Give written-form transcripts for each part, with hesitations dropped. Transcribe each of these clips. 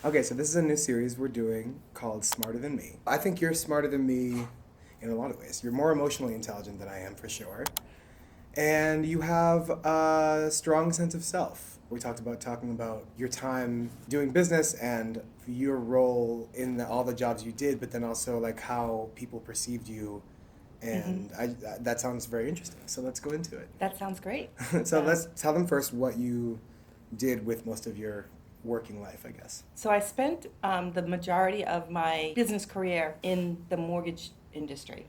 Okay, so this is a new series we're doing called Smarter Than Me. I think you're smarter than me in a lot of ways. You're more emotionally intelligent than I am, for sure. And you have a strong sense of self. We talking about your time doing business and your role in all the jobs you did, but then also like how people perceived you. And that sounds very interesting. So let's go into it. That sounds great. So let's tell them first what you did with most of your working life, I guess. So I spent the majority of my business career in the mortgage industry.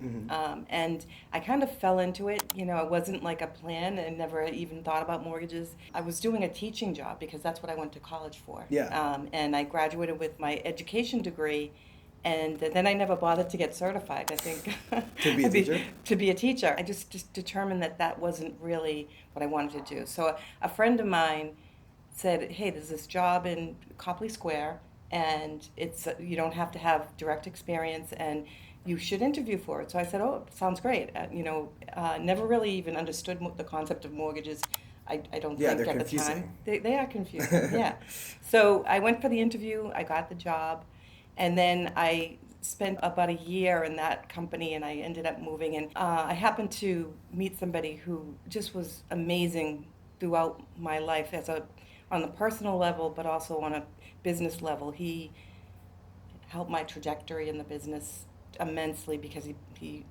And I kind of fell into it. You know, it wasn't like a plan and never even thought about mortgages. I was doing a teaching job because that's what I went to college for. Yeah. And I graduated with my education degree. And then I never bothered to get certified, I think. To be a teacher? To be a teacher. I just determined that that wasn't really what I wanted to do. So a friend of mine said, hey, there's this job in Copley Square, and it's you don't have to have direct experience, and you should interview for it. So I said, oh, sounds great. Never really even understood the concept of mortgages. I don't Yeah, think they're at the confusing. time. They are confusing, yeah. So I went for the interview, I got the job, and then I spent about a year in that company, and I ended up moving. And I happened to meet somebody who just was amazing throughout my life on the personal level, but also on a business level. He helped my trajectory in the business immensely because he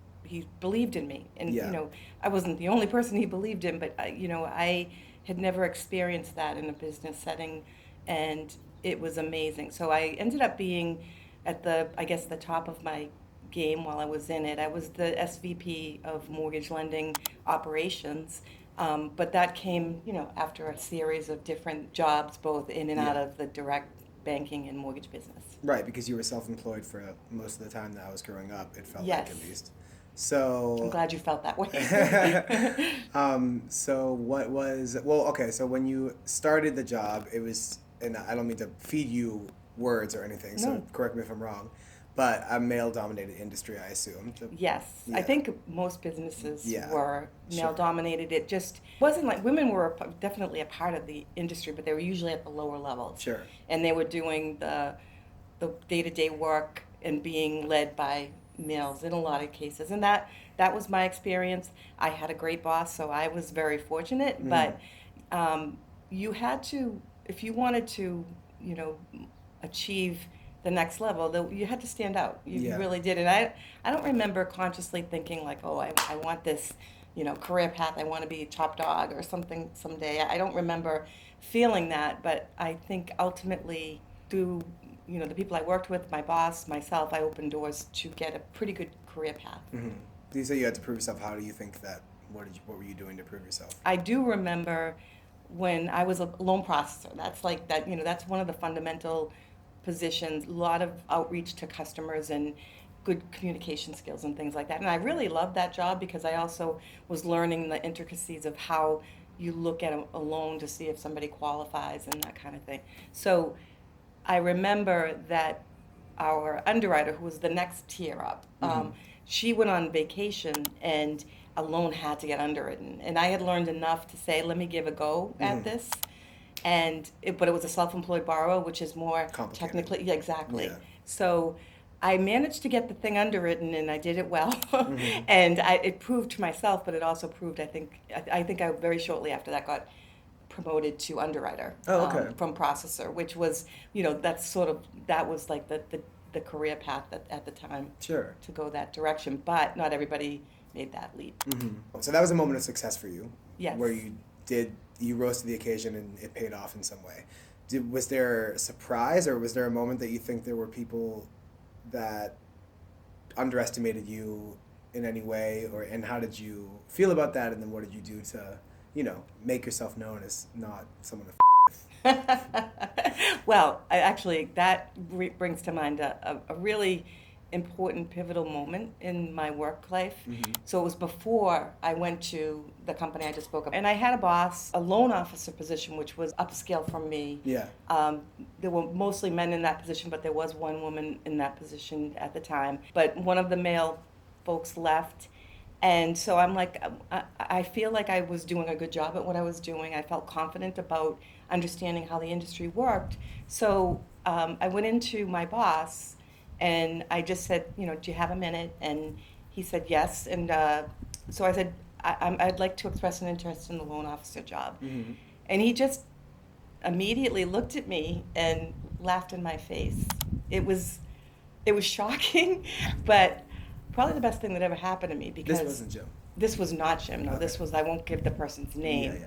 believed in me. And, Yeah. I wasn't the only person he believed in, but, I had never experienced that in a business setting, and it was amazing. So I ended up being at the top of my game while I was in it. I was the SVP of mortgage lending operations, but that came, after a series of different jobs, both in and out Yeah. of the direct banking and mortgage business. Right, because you were self-employed for most of the time that I was growing up, it felt like Yes. at least. I'm So, glad you felt that way. so what was, well, okay, so when you started the job, it was, and I don't mean to feed you words or anything, so No. correct me if I'm wrong, but a male-dominated industry, I assume. Yes, I Yeah. think most businesses Yeah, were sure. male dominated. It just wasn't like women were definitely a part of the industry, but they were usually at the lower levels. Sure. And they were doing the day-to-day work and being led by males in a lot of cases. And that was my experience. I had a great boss, so I was very fortunate, but you had to, if you wanted to, you know, achieve the next level, you had to stand out. You Yeah. really did. And I don't remember consciously thinking like, oh, I want this, career path. I want to be a top dog or something someday. I don't remember feeling that, but I think ultimately through, the people I worked with, my boss, myself, I opened doors to get a pretty good career path. You say you had to prove yourself. How do you think that, what were you doing to prove yourself? I do remember when I was a loan processor. That's like that, that's one of the fundamental positions, a lot of outreach to customers and good communication skills and things like that. And I really loved that job because I also was learning the intricacies of how you look at a loan to see if somebody qualifies and that kind of thing. So I remember that our underwriter, who was the next tier up, she went on vacation and a loan had to get underwritten. And I had learned enough to say, let me give a go at this. But it was a self-employed borrower, which is more Complicated. Technically, yeah, exactly. Yeah. So I managed to get the thing underwritten, and I did it well. And it proved to myself, but it also proved, I very shortly after that got promoted to underwriter. Oh, okay. From processor, which was, that was like the career path at the time. Sure. To go that direction, but not everybody made that leap. So that was a moment of success for you. Yes. Where you rose to the occasion and it paid off in some way. Was there a surprise, or was there a moment that you think there were people that underestimated you in any way, and how did you feel about that, and then what did you do to, make yourself known as not someone to Well, that brings to mind a really important pivotal moment in my work life. So it was before I went to the company I just spoke of. And I had a boss, a loan officer position, which was upscale from me. Yeah. There were mostly men in that position, but there was one woman in that position at the time. But one of the male folks left. And so I'm like, I feel like I was doing a good job at what I was doing. I felt confident about understanding how the industry worked. So I went into my boss and I just said, do you have a minute? And he said yes. And so I said, I'd like to express an interest in the loan officer job. Mm-hmm. And he just immediately looked at me and laughed in my face. It was it was shocking, but probably the best thing that ever happened to me because This wasn't Jim. this was not Jim. No, Okay. this was, I won't give the person's name.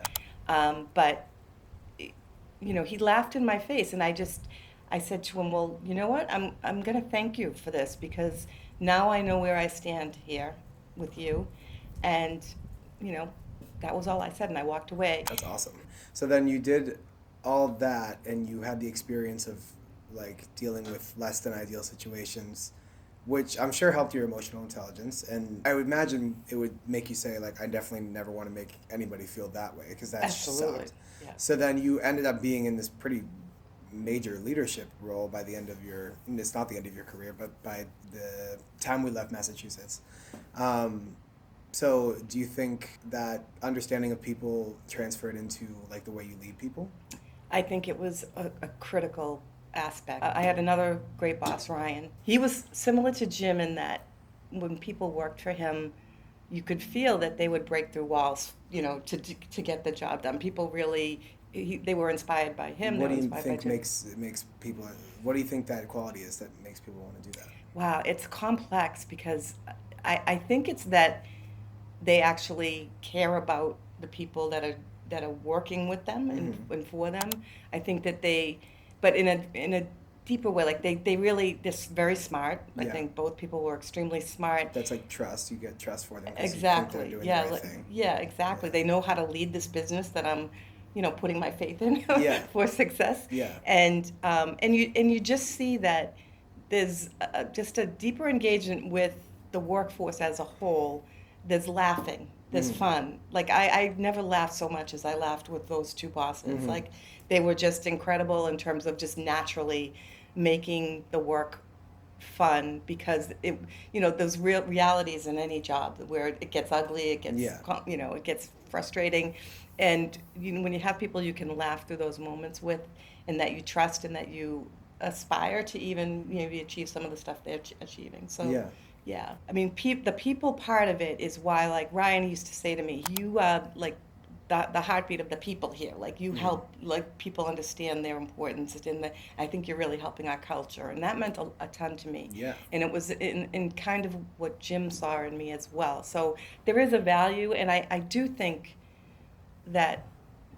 Yeah, But he laughed in my face, and I said to him, well, you know what? I'm going to thank you for this because now I know where I stand here with you, and that was all I said, and I walked away. That's awesome. So then you did all that, and you had the experience of like dealing with less than ideal situations, which I'm sure helped your emotional intelligence. And I would imagine it would make you say like, I definitely never want to make anybody feel that way because that Absolutely. sucked. Yeah. So then you ended up being in this pretty major leadership role by the end of your, it's not the end of your career, but by the time we left Massachusetts. So do you think that understanding of people transferred into like the way you lead people? I think it was a critical aspect. I had another great boss, Ryan. He was similar to Jim in that when people worked for him, you could feel that they would break through walls, to get the job done. People really, they were inspired by him. What they do were you inspired think by Jim. makes people? What do you think that quality is that makes people want to do that? Wow, it's complex because I think it's that they actually care about the people that are working with them and for them. I think that but in a deeper way, like they really, they're very smart. I Yeah. think both people were extremely smart. That's like trust. You get trust for them. 'Cause you think Exactly. they're doing Yeah. the right thing. Yeah. Exactly. Yeah. They know how to lead this business that I'm, putting my faith in Yeah. for success. Yeah. And you just see that there's just a deeper engagement with the workforce as a whole. There's laughing. There's fun. Like I never laughed so much as I laughed with those two bosses. Like they were just incredible in terms of just naturally making the work fun because those real realities in any job where it gets ugly, it gets Yeah. it gets frustrating, and when you have people you can laugh through those moments with, and that you trust and that you aspire to even maybe achieve some of the stuff they're achieving. So Yeah. yeah, I mean, the people part of it is why, like Ryan used to say to me, you are like the heartbeat of the people here. Like you help like people understand their importance. I think you're really helping our culture, and that meant a ton to me. Yeah. And it was in kind of what Jim saw in me as well. So there is a value, and I do think that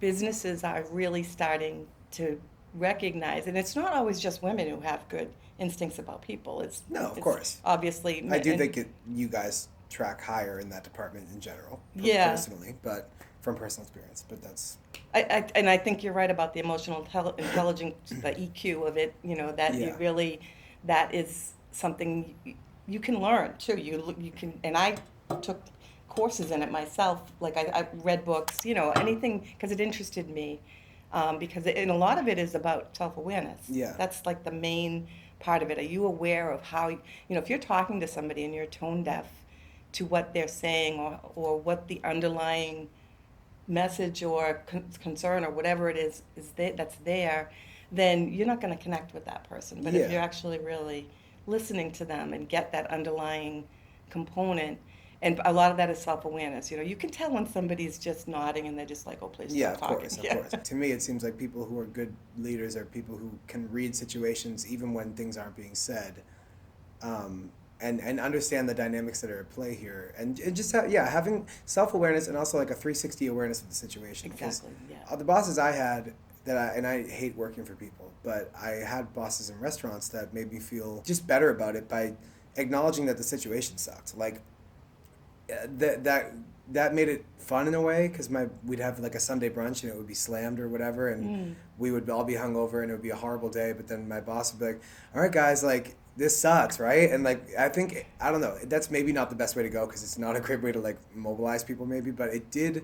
businesses are really starting to recognize, and it's not always just women who have good instincts about people. No, of it's course. obviously. I do and- think you guys track higher in that department in general. Yeah. Personally, but from personal experience. But that's. And I think you're right about the emotional intelligence, the EQ of it. That Yeah. you really, that is something you can learn too. You can, and I took courses in it myself. Like I read books, anything because it interested me. And a lot of it is about self-awareness. Yeah. That's like the main part of it. Are you aware of how, if you're talking to somebody and you're tone deaf to what they're saying or what the underlying message or concern or whatever it is that's there, then you're not going to connect with that person. But Yeah. if you're actually really listening to them and get that underlying component, and a lot of that is self-awareness. You can tell when somebody's just nodding and they're just like, oh, please Yeah, stop of talking. course, of course. To me, it seems like people who are good leaders are people who can read situations even when things aren't being said, and understand the dynamics that are at play here, and just having self-awareness and also like a 360 awareness of the situation. 'Cause Exactly, yeah. the bosses I had and I hate working for people, but I had bosses in restaurants that made me feel just better about it by acknowledging that the situation sucked. Like that made it fun in a way because we'd have like a Sunday brunch and it would be slammed or whatever, and we would all be hungover and it would be a horrible day. But then my boss would be like, "All right, guys, like this sucks, right?" And like I don't know, that's maybe not the best way to go because it's not a great way to like mobilize people maybe, but it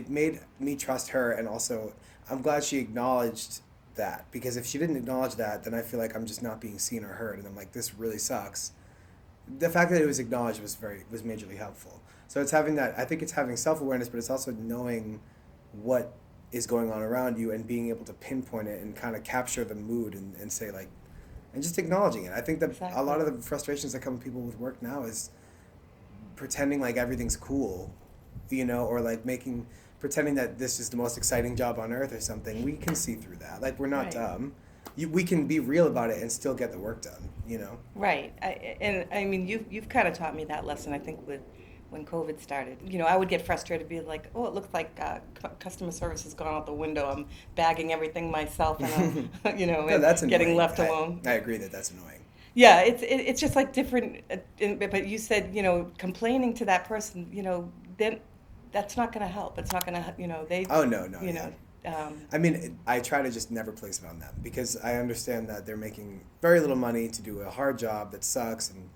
made me trust her, and also I'm glad she acknowledged that, because if she didn't acknowledge that, then I feel like I'm just not being seen or heard, and I'm like, this really sucks. The fact that it was acknowledged was majorly helpful. So it's having that. I think it's having self-awareness, but it's also knowing what is going on around you and being able to pinpoint it and kind of capture the mood and say like, and just acknowledging it. I think that Exactly. a lot of the frustrations that come with people with work now is pretending like everything's cool, or like pretending that this is the most exciting job on earth or something. We can see through that. Like, we're not Right. dumb. We can be real about it and still get the work done. Right. I mean, you've kind of taught me that lesson, I think, with when COVID started. I would get frustrated, be like, oh, it looks like customer service has gone out the window. I'm bagging everything myself, and I'm, No, and that's getting annoying. left alone. I agree that that's annoying. Yeah, it's just like different. But you said, complaining to that person, then that's not going to help. It's not going to, they. Oh, no, You yeah. know. I mean, I try to just never place it on them because I understand that they're making very little money to do a hard job that sucks, and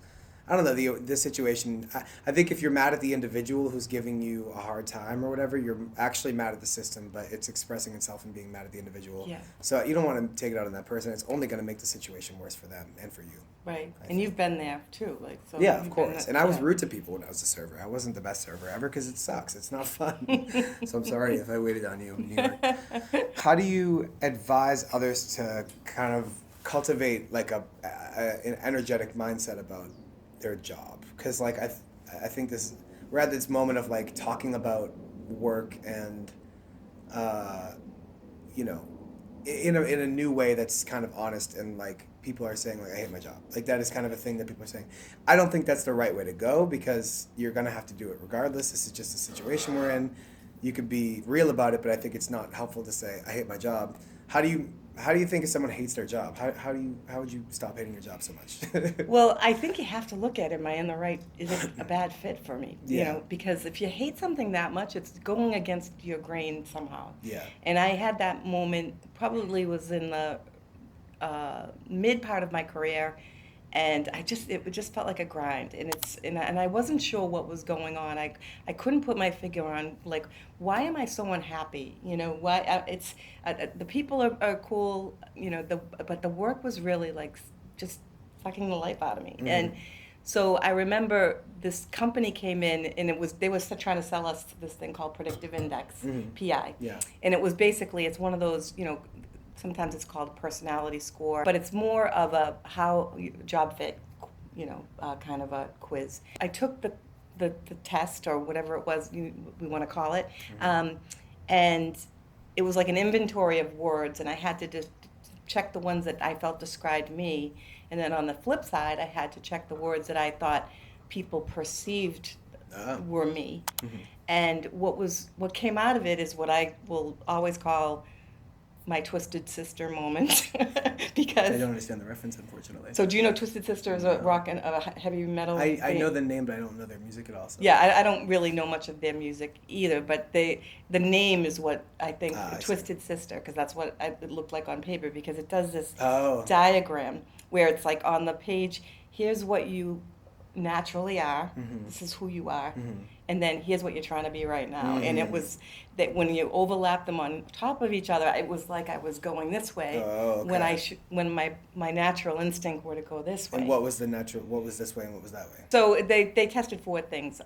I don't know this situation. I think if you're mad at the individual who's giving you a hard time or whatever, you're actually mad at the system, but it's expressing itself in being mad at the individual. Yeah. So you don't want to take it out on that person. It's only going to make the situation worse for them and for you. Right, I and think. you've been there too, like so. Yeah, of you've been course. there- And I was yeah. rude to people when I was a server. I wasn't the best server ever because it sucks. It's not fun. So I'm sorry if I waited on you in New York. How do you advise others to kind of cultivate like an energetic mindset about their job? Because like I think we're at this moment of like talking about work and in a new way that's kind of honest, and like people are saying like, I hate my job. Like that is kind of a thing that people are saying. I don't think that's the right way to go because you're gonna have to do it regardless. This is just a situation we're in. You could be real about it, but I think it's not helpful to say I hate my job. How do you think if someone hates their job? How would you stop hating your job so much? Well, I think you have to look at, am I in the right, is it a bad fit for me? Yeah. Because if you hate something that much, it's going against your grain somehow. Yeah. And I had that moment, probably was in the mid part of my career, and it just felt like a grind, and I wasn't sure what was going on. I couldn't put my finger on like, why am I so unhappy? Why the people are cool, but the work was really like just sucking the life out of me. Mm-hmm. And so I remember this company came in, and they were trying to sell us this thing called predictive index, Mm-hmm. PI. Yeah. And it was basically, it's one of those, sometimes it's called a personality score, but it's more of a job fit, kind of a quiz. I took the test, or whatever it was we want to call it, and it was like an inventory of words, and I had to just check the ones that I felt described me, and then on the flip side, I had to check the words that I thought people perceived were me. Mm-hmm. And what came out of it is what I will always call my Twisted Sister moment. Because I don't understand the reference, unfortunately. so do you know Twisted Sister is a No. rock and a heavy metal? I know the name, but I don't know their music at all. So. Yeah, I don't really know much of their music either, but the name is what I think, I see. Twisted Sister, because that's what it looked like on paper, because it does this Oh. diagram where it's like on the page, here's what you naturally are, Mhm. this is who you are, Mhm. and then here's what you're trying to be right now. And it Mhm. was that when you overlap them on top of each other, it was like I was going this way Oh, when okay. when my natural instinct were to go this way. And what was what was this way and what was that way? So they tested 4 things.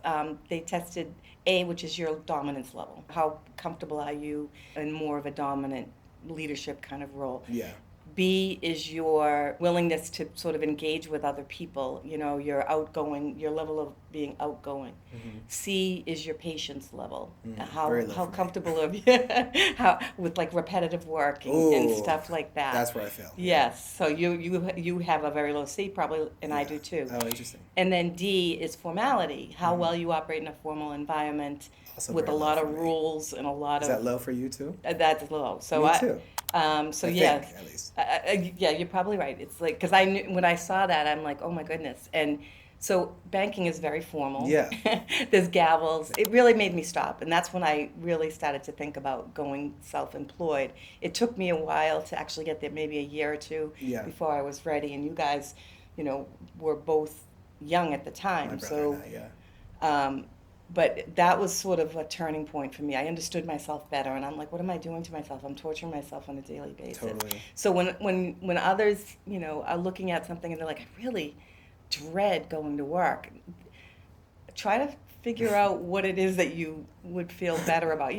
They tested A, which is your dominance level. How comfortable are you in more of a dominant leadership kind of role? Yeah. B is your willingness to sort of engage with other people, your outgoing, your level of being outgoing. Mm-hmm. C is your patience level. Very low How for me. comfortable are you with like repetitive work and Ooh, stuff like that. That's where I fail. Yes. So you have a very low C probably, and I Yeah. do too. Oh, interesting. And then D is formality, how well you operate in a formal environment Also with a very low lot for of me. so and a lot Is of that low for you too? That's low. So Me too. So I yeah, think, at least. yeah, you're probably right. It's like, because I knew when I saw that, I'm like, oh my goodness. And so banking is very formal. Yeah. There's gavels. It really made me stop, and that's when I really started to think about going self-employed. It took me a while to actually get there, maybe a year or two Yeah. before I was ready. And you guys, were both young at the time, My brother so. and I, yeah. But that was sort of a turning point for me. I understood myself better, and I'm like, what am I doing to myself? I'm torturing myself on a daily basis. Totally. So when others, are looking at something and they're like, I really dread going to work, try to figure out what it is that you would feel better about.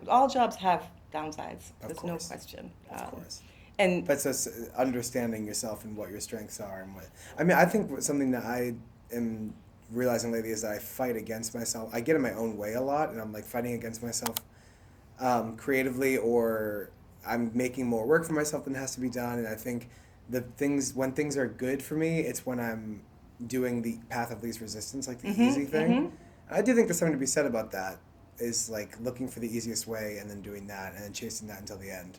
All jobs have downsides. Of There's course. no question. Of course. And But it's understanding yourself and what your strengths are and what. I mean, I think something that I am realizing lately is that I fight against myself. I get in my own way a lot, and I'm like fighting against myself creatively, or I'm making more work for myself than has to be done. And I think when things are good for me, it's when I'm doing the path of least resistance, like the easy thing. I do think there's something to be said about that. Is like looking for the easiest way and then doing that and then chasing that until the end.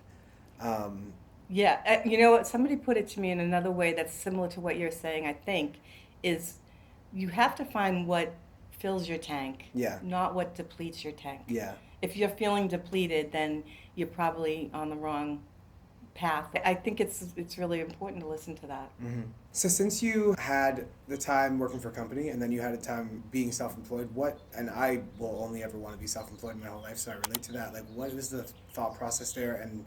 yeah, you know what? Somebody put it to me in another way that's similar to what you're saying, I think, is you have to find what fills your tank, Yeah. not what depletes your tank. Yeah. If you're feeling depleted, then you're probably on the wrong path. I think it's really important to listen to that. Mm-hmm. So since you had the time working for a company and then you had a time being self-employed, and I will only ever want to be self-employed my whole life, so I relate to that. Like, what is the thought process there, and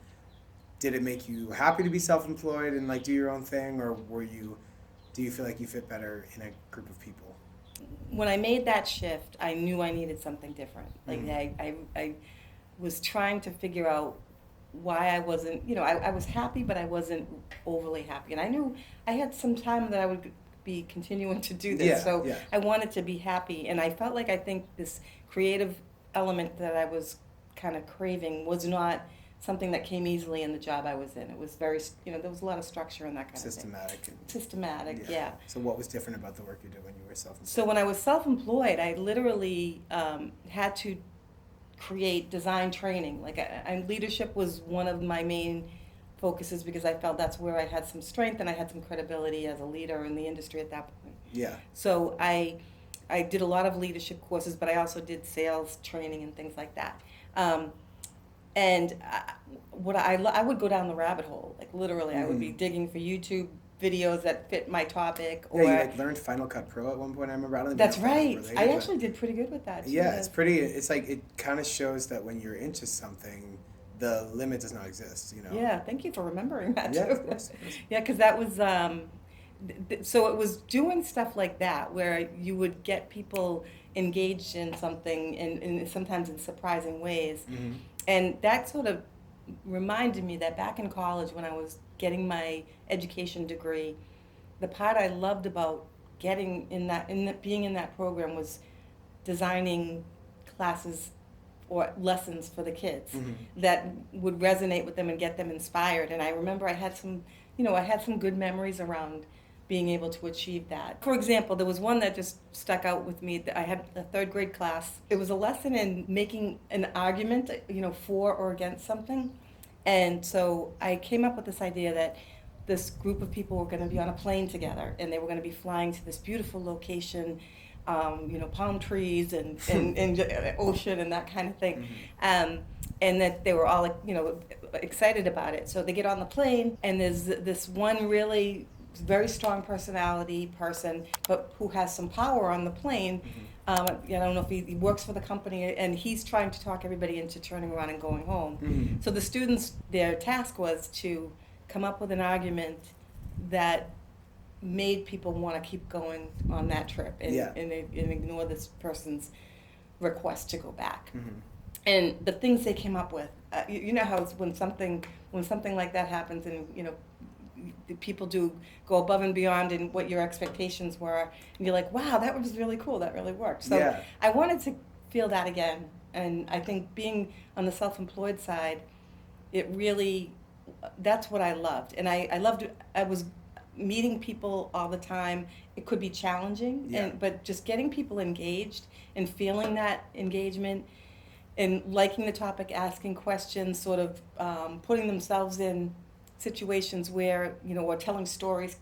did it make you happy to be self-employed and like do your own thing, or do you feel like you fit better in a group of people? When I made that shift, I knew I needed something different. Like I was trying to figure out why I wasn't, I was happy, but I wasn't overly happy. And I knew I had some time that I would be continuing to do this. Yeah, so yeah. I wanted to be happy. And I felt like I think this creative element that I was kind of craving was not something that came easily in the job I was in. It was very, there was a lot of structure in that kind Systematic. of thing. Systematic, yeah. So what was different about the work you did when you were self-employed? So when I was self-employed, I literally had to create design training. Like leadership was one of my main focuses because I felt that's where I had some strength and I had some credibility as a leader in the industry at that point. Yeah. So I did a lot of leadership courses, but I also did sales training and things like that. And I would go down the rabbit hole, like literally. I would be digging for YouTube videos that fit my topic. Or you like learned Final Cut Pro at one point. I remember. I don't that's know if right. related, I actually did pretty good with that. Yeah, it's pretty. It's like it kind of shows that when you're into something, the limit does not exist. Yeah. Thank you for remembering that. Yeah, too. of course. Yeah, because that was. So it was doing stuff like that where you would get people engaged in something and sometimes in surprising ways. Mm-hmm. And that sort of reminded me that back in college when I was getting my education degree, the part I loved about being in that program was designing classes or lessons for the kids that would resonate with them and get them inspired. And I remember I had some good memories around being able to achieve that. For example, there was one that just stuck out with me. I had a third grade class. It was a lesson in making an argument, for or against something. And so I came up with this idea that this group of people were going to be on a plane together, and they were going to be flying to this beautiful location, palm trees and ocean and that kind of thing. And that they were all, excited about it. So they get on the plane, and there's this one really very strong personality person, but who has some power on the plane. I don't know if he works for the company, and he's trying to talk everybody into turning around and going home. So the students, their task was to come up with an argument that made people want to keep going on that trip and ignore this person's request to go back. And the things they came up with, you know how it's when something like that happens, and people do go above and beyond in what your expectations were, and you're like, wow, that was really cool, that really worked. So I wanted to feel that again, and I think being on the self-employed side, that's what I loved. And I was meeting people all the time. It could be challenging, but just getting people engaged and feeling that engagement and liking the topic, asking questions, sort of putting themselves in situations where, or telling stories,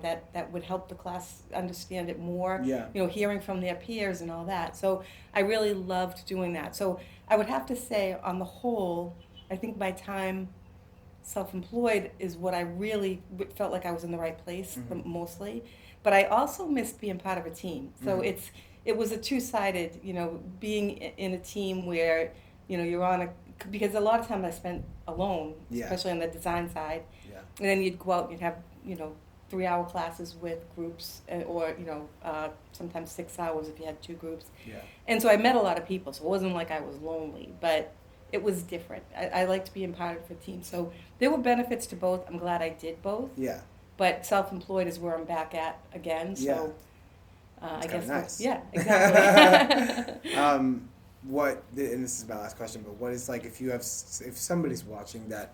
that would help the class understand it more, hearing from their peers and all that. So I really loved doing that. So I would have to say, on the whole, I think my time self-employed is what I really felt like I was in the right place mostly. But I also missed being part of a team. So it was a two-sided, being in a team where, you're on because a lot of time I spent alone, especially on the design side. And then you'd go out and you'd have, 3-hour classes with groups, or, sometimes 6 hours if you had 2 groups. And so I met a lot of people, so it wasn't like I was lonely, but it was different. I liked being part of a team. So there were benefits to both. I'm glad I did both. Yeah. But self-employed is where I'm back at again. So I guess nice. yeah, exactly. What, and this is my last question, but what is like if somebody's watching that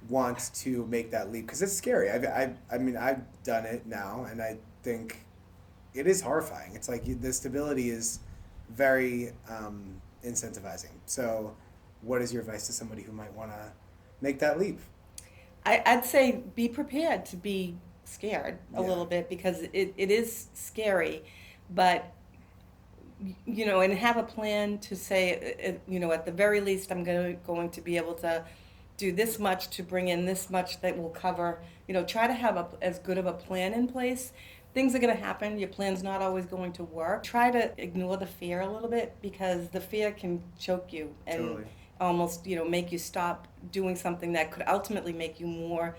wants to make that leap, because it's scary. I mean I've done it now, and I think it is horrifying. It's like the stability is very incentivizing. So what is your advice to somebody who might want to make that leap? I'd say be prepared to be scared a Yeah. little bit, because it is scary, but you know, and have a plan to say, you know, at the very least, I'm going to be able to do this much to bring in this much that will cover, you know, try to have as good of a plan in place. Things are going to happen. Your plan's not always going to work. Try to ignore the fear a little bit, because the fear can choke you and Totally. almost, you know, make you stop doing something that could ultimately make you more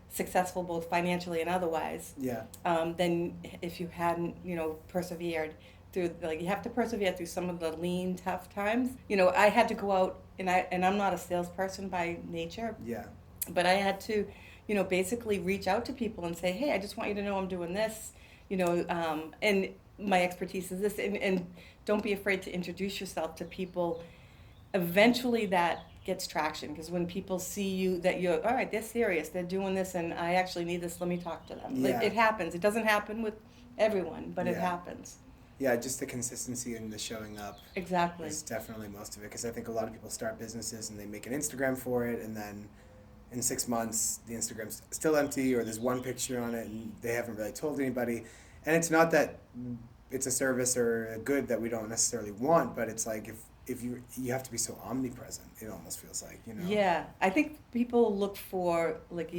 successful, both financially and otherwise. Yeah. Than if you hadn't, you know, persevered through. Like, you have to persevere through some of the lean, tough times. You know, I had to go out, and I'm not a salesperson by nature, Yeah. but I had to, you know, basically reach out to people and say, hey, I just want you to know I'm doing this, you know, and my expertise is this, and don't be afraid to introduce yourself to people. Eventually that gets traction, because when people see you, that you're, all right, they're serious, they're doing this, and I actually need this, let me talk to them. Yeah. Like, it happens. It doesn't happen with everyone, but it Yeah. happens. Yeah, just the consistency and the showing up Exactly. is definitely most of it, because I think a lot of people start businesses and they make an Instagram for it, and then in 6 months the Instagram's still empty, or there's one picture on it and they haven't really told anybody. And it's not that it's a service or a good that we don't necessarily want, but it's like if you have to be so omnipresent, it almost feels like, you know. Yeah, I think people look for, like,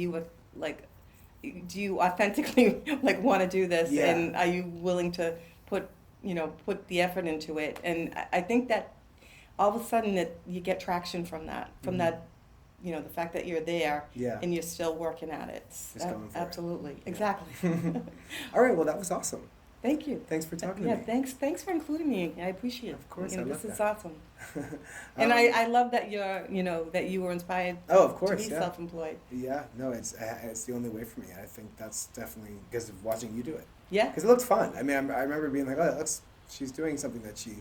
like, do you authentically like want to do this, Yeah. and are you willing to put the effort into it? And I think that all of a sudden that you get traction from that, you know, the fact that you're there, Yeah. and you're still working at it. Just going for it. Absolutely, Yeah. exactly. All right, well, that was awesome. Thanks you. Thanks for talking Yeah, to me. thanks for including me. I appreciate it. Of course, You know, I love this is that. awesome. And I love that that you were inspired Oh, of course, to be yeah. self-employed. Yeah, no, it's the only way for me. I think that's definitely because of watching you do it. Yeah. Because it looks fun. I mean, I remember being like, oh, she's doing something that she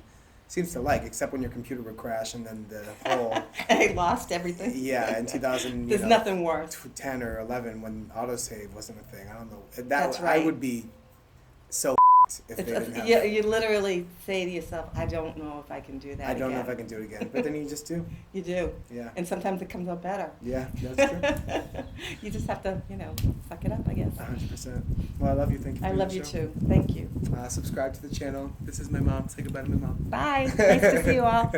seems to like, except when your computer would crash and then the whole... I lost everything. Yeah, in 2000, There's nothing worse. 10 or 11, when autosave wasn't a thing. I don't know. That's right. I would be so if they didn't have You literally say to yourself, I don't know if I can do that I don't know again. if I can do it again. But then you just do. You do. Yeah. And sometimes it comes out better. Yeah, that's true. You just have to, suck it up, I guess. 100%. Well, I love you. Thank you for I doing love the you show. too. Thank you. Subscribe to the channel. This is my mom. Say goodbye to my mom. Bye. Nice to see you all.